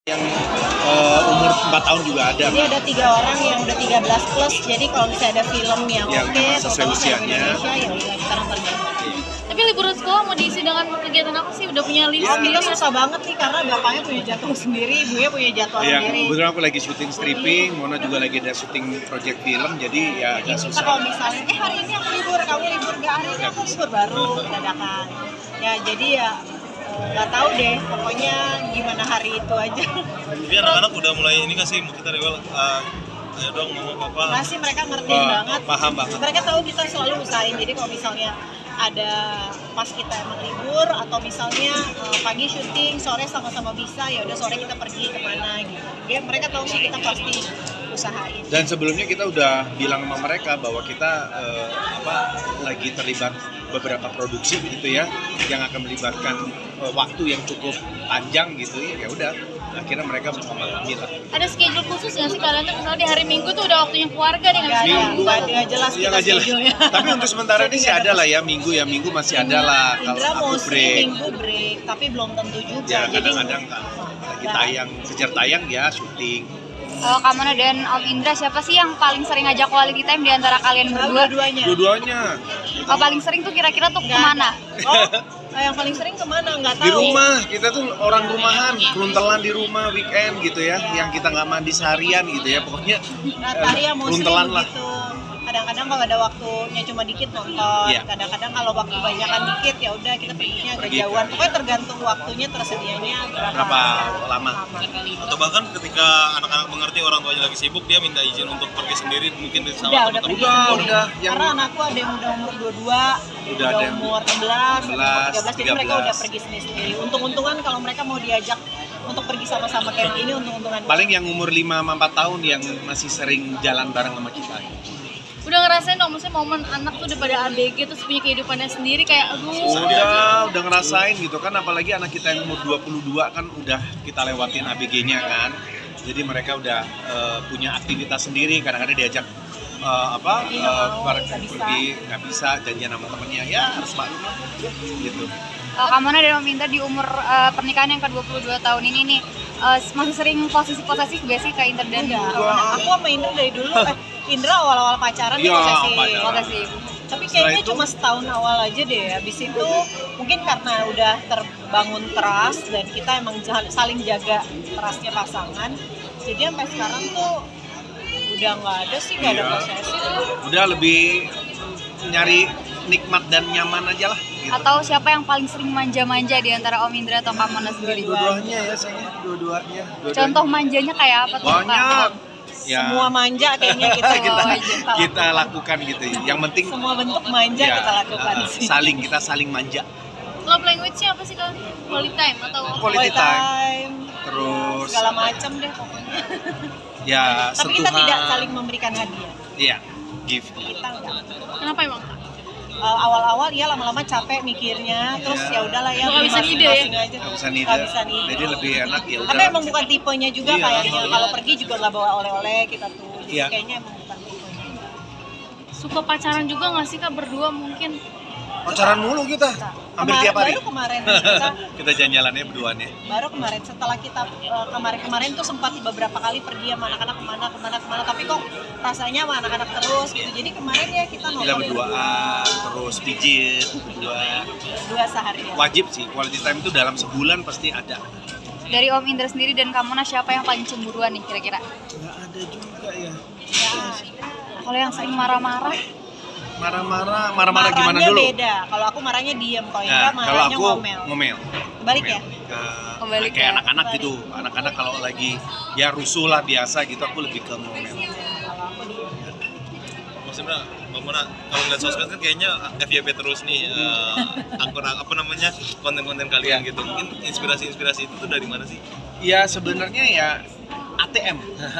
Yang umur 4 tahun juga ada. Jadi ada 3 orang yang udah 13 plus. Jadi kalau misalnya ada film yang oke, sesuai usianya, Indonesia ya udah kita nonton bareng. Tapi liburan sekolah mau diisi dengan kegiatan apa sih? Udah punya list Oh, gitu? kita susah banget nih karena bapaknya punya jadwal sendiri, ibunya punya jadwal sendiri. Kebetulan aku lagi syuting stripping, Mona juga lagi ada syuting project film, jadi ya agak Kita susah. kalau misalnya, hari ini aku libur, kamu libur nggak? Hari ini aku libur baru, dadakan. Ya jadi ya nggak tahu deh, pokoknya gimana hari itu aja. Jadi anak-anak udah mulai ini nggak sih, kita rewel, ayo dong mama papa. Masih mereka ngerti banget. Paham banget. Mereka tahu kita selalu usahain. Jadi kalau misalnya ada pas kita emang libur atau misalnya pagi syuting, sore sama-sama bisa, ya udah sore kita pergi kemana gitu. Dia mereka tahu sih kita pasti usahain. Dan sebelumnya kita udah bilang sama mereka bahwa kita lagi terlibat beberapa produksi gitu ya, yang akan melibatkan waktu yang cukup panjang gitu ya udah akhirnya mereka memahami lah. Ada schedule khusus nggak sih kalian tuh? Misalnya di hari Minggu tuh udah waktunya keluarga nih nggak bisa Minggu. Nggak jelas Iya, kita nggak jelas. schedule-nya. Tapi untuk sementara ini sih ada lah ya, minggu masih ada lah kalau Indra aku mostly break. minggu break, tapi belum tentu juga. Ya Jadi kadang-kadang kan lagi tayang, kejar tayang ya syuting. Kalau Kamana dan Om Indra, siapa sih yang paling sering ngajak quality time di antara kalian berdua? dua-duanya. Dua-duanya Oh, paling sering tuh kira-kira tuh Nggak kemana? Oh, yang paling sering kemana? Nggak tahu. di rumah, kita tuh orang rumahan, keruntelan di rumah weekend gitu ya, yang kita nggak mandi seharian gitu ya, pokoknya Natalia mostly keruntelan lah. begitu. Kadang-kadang kalau ada waktunya cuma dikit nonton, Iya. kadang-kadang kalau waktu banyakan dikit ya udah kita perginya agak Pergi. jauhan. Pokoknya tergantung waktunya tersedianya Berapa lama? Atau bahkan ketika anak-anak mengerti orang tuanya lagi sibuk, dia minta izin untuk pergi sendiri mungkin sama Udah teman-teman. pergi sendiri. udah. Yang- Karena anakku ada yang udah umur 22, Udah ada yang umur 16, ada yang 13, jadi mereka 13. udah pergi sendiri-sendiri. Untung-untungan kalau mereka mau diajak untuk pergi sama-sama kayak gini, untung-untungan. Paling yang umur 5 sama 4 tahun yang masih sering jalan bareng sama kita. Udah ngerasain dong, maksudnya momen anak tuh udah pada ABG terus punya kehidupannya sendiri kayak aduh. Udah ngerasain gitu kan, apalagi anak kita yang umur 22 kan udah kita lewatin ABG-nya kan. Jadi mereka udah punya aktivitas sendiri, kadang-kadang diajak bareng pergi, nggak bisa, janjian sama temennya, ya harus maklum lah gitu. Kalau Kamana dan Om Indra di umur pernikahan yang ke-22 tahun ini nih, masih sering posesif gak sih Kak Indra dan Enggak, Kamana? aku sama Indra dari dulu, Indra awal-awal pacaran Iya, posesif. pacaran. Posesif. Tapi Setelah kayaknya itu- cuma setahun awal aja deh. Habis itu mungkin karena udah terbangun trust dan kita emang saling jaga trustnya pasangan. Jadi sampai sekarang tuh udah nggak ada sih, nggak ada Iya. posesif. Udah lebih nyari nikmat dan nyaman aja lah gitu. Atau siapa yang paling sering manja-manja di antara Om Indra atau Kamana sendiri? Dua-duanya ya sayangnya, dua-duanya. Contoh manjanya kayak apa tuh Kak? banyak ya. Semua manja kayaknya kita, kita lakukan gitu. Yang penting semua bentuk manja ya, kita lakukan sih. kita saling manja. Love language-nya apa sih kalian? Quality time atau apa? Quality time. time, Terus segala macam deh pokoknya. ya Tapi kita sentuhan. tidak saling memberikan hadiah. Iya, gift. Kita enggak. Kenapa emang? Awal-awal ya lama-lama capek mikirnya, terus Iya. ya udahlah ya Nggak bisa ngide ya? masing-masing aja. Nggak bisa Nggak ngide. bisa ngide. Jadi lebih enak ya Tapi udah. emang bukan tipenya juga Iya. kayaknya. Kalau pergi juga nggak bawa oleh-oleh kita tuh. Jadi Iya. kayaknya emang bukan tipenya. Suka pacaran juga nggak sih kak berdua mungkin? Pacaran mulu kita. Hampir tiap hari. Baru kemarin kita Kita jalan-jalannya berduaan ya. baru kemarin setelah kita kemarin tuh sempat beberapa kali pergi sama anak-anak kemana tapi kok rasanya sama anak-anak terus gitu. Jadi kemarin ya kita Kita nongkrong berduaan, terus pijit, berdua. dua seharian. Wajib sih, quality time itu dalam sebulan pasti ada. Dari Om Indra sendiri dan Kamana, siapa yang paling cemburuan nih kira-kira? Nggak ada juga ya. Ya, Kalau yang sering marah-marah, Marah-marah gimana marahnya dulu? beda. Kalau aku marahnya diem, kalau Nah, Indra kalau marahnya aku ngomel. ngomel. Balik ya? Kebalik Kayak ya? anak-anak gitu. Anak-anak kalau lagi ya rusuh lah biasa gitu, aku lebih ke ngomel. Kalau aku diem. Maksudnya, Mbak Mona, kalau ngeliat sosmed kan kayaknya FYP terus nih, konten-konten kalian gitu. Mungkin inspirasi-inspirasi itu tuh dari mana sih? Ya sebenarnya ya ATM,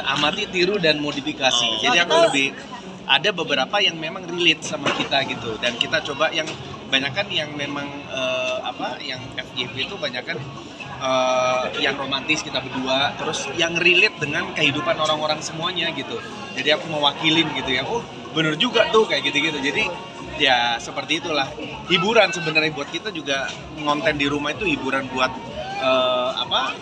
amati, tiru dan modifikasi. Jadi aku lebih ada beberapa yang memang relate sama kita gitu, dan kita coba yang banyakan yang memang yang FYP itu banyakan yang romantis kita berdua, terus yang relate dengan kehidupan orang-orang semuanya gitu. Jadi aku mewakilin gitu ya, oh bener juga tuh kayak gitu-gitu. Jadi ya seperti itulah hiburan sebenarnya buat kita juga, ngonten di rumah itu hiburan buat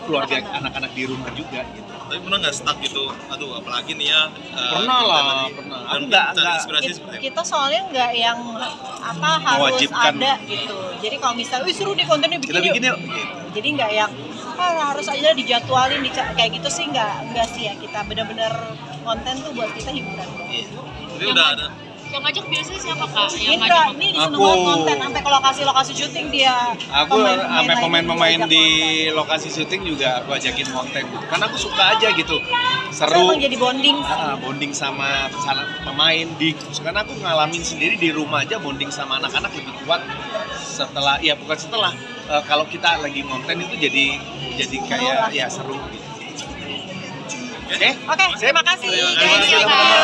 keluarga anak-anak di rumah juga gitu. Tapi pernah nggak stuck gitu? Aduh, apalagi nih ya. Pernah lah, pernah. Aku nggak inspirasi seperti apa? Kita soalnya nggak yang harus Mewajibkan. ada gitu. Jadi kalau misalnya, wih seru deh kontennya kita bikin bikin yuk. yuk. Jadi nggak yang harus aja dijadwalin kayak gitu sih nggak sih ya. Kita benar-benar konten tuh buat kita hiburan. Iya. Jadi udah ada. Yang ngajak biasanya siapa kak? Yang Indra, ngajak ini disuruh Aku. banget konten sampai ke lokasi syuting dia. Aku sampai lain pemain-pemain diajak di konten. lokasi syuting juga aku ajakin konten gitu. Karena aku suka aja gitu. Itu Seru. emang jadi bonding. Bonding sama pemain karena aku ngalamin sendiri di rumah aja bonding sama anak-anak lebih kuat setelah kalau kita lagi konten itu jadi kayak ya seru gitu. Oke. Oke, terima kasih. Terima kasih, Thank you, teman-teman. Kak.